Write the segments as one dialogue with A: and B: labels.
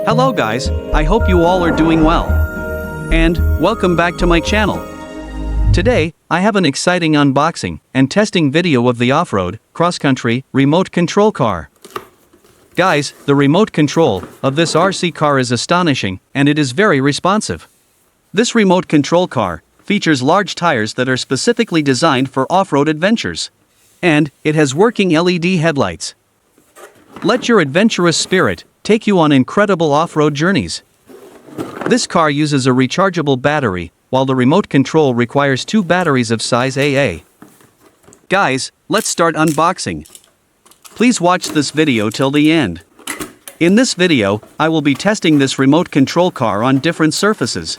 A: Hello guys, I hope you all are doing well. And welcome back to my channel. Today, I have an exciting unboxing and testing video of the off-road, cross-country, remote control car. Guys, the remote control of this RC car is astonishing and it is very responsive. This remote control car features large tires that are specifically designed for off-road adventures. And it has working LED headlights. Let your adventurous spirit take you on incredible off-road journeys. This car uses a rechargeable battery, while the remote control requires 2 batteries of size AA. Guys, let's start unboxing. Please watch this video till the end. In this video, I will be testing this remote control car on different surfaces.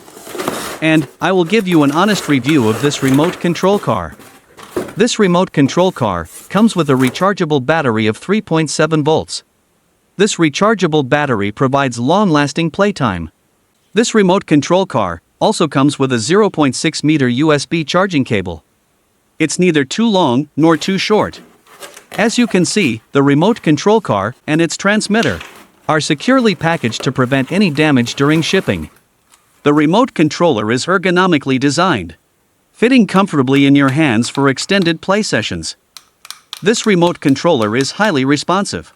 A: And I will give you an honest review of this remote control car. This remote control car comes with a rechargeable battery of 3.7 volts. This rechargeable battery provides long-lasting playtime. This remote control car also comes with a 0.6 meter USB charging cable. It's neither too long nor too short. As you can see, the remote control car and its transmitter are securely packaged to prevent any damage during shipping. The remote controller is ergonomically designed, fitting comfortably in your hands for extended play sessions. This remote controller is highly responsive.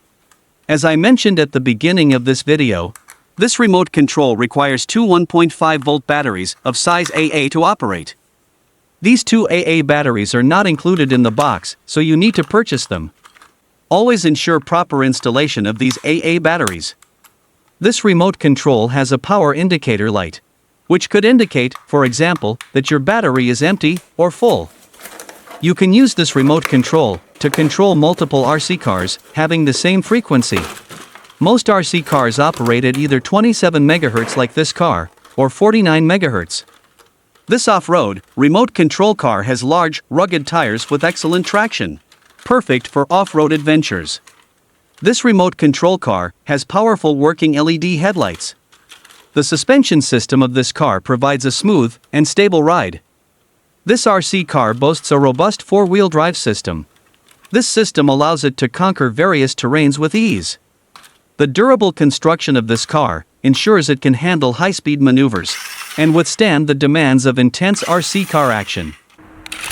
A: As I mentioned at the beginning of this video, this remote control requires 2 1.5 volt batteries of size AA to operate. These 2 AA batteries are not included in the box, so you need to purchase them. Always ensure proper installation of these AA batteries. This remote control has a power indicator light, which could indicate, for example, that your battery is empty or full. You can use this remote control to control multiple RC cars having the same frequency. Most RC cars operate at either 27 MHz like this car, or 49 MHz. This off-road, remote control car has large, rugged tires with excellent traction, perfect for off-road adventures. This remote control car has powerful working LED headlights. The suspension system of this car provides a smooth and stable ride. This RC car boasts a robust 4-wheel drive system. This system allows it to conquer various terrains with ease. The durable construction of this car ensures it can handle high-speed maneuvers and withstand the demands of intense RC car action.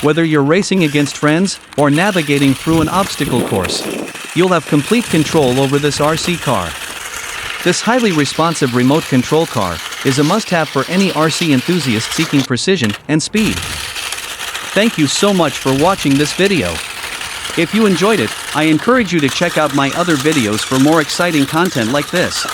A: Whether you're racing against friends or navigating through an obstacle course, you'll have complete control over this RC car. This highly responsive remote control car is a must-have for any RC enthusiast seeking precision and speed. Thank you so much for watching this video. If you enjoyed it, I encourage you to check out my other videos for more exciting content like this.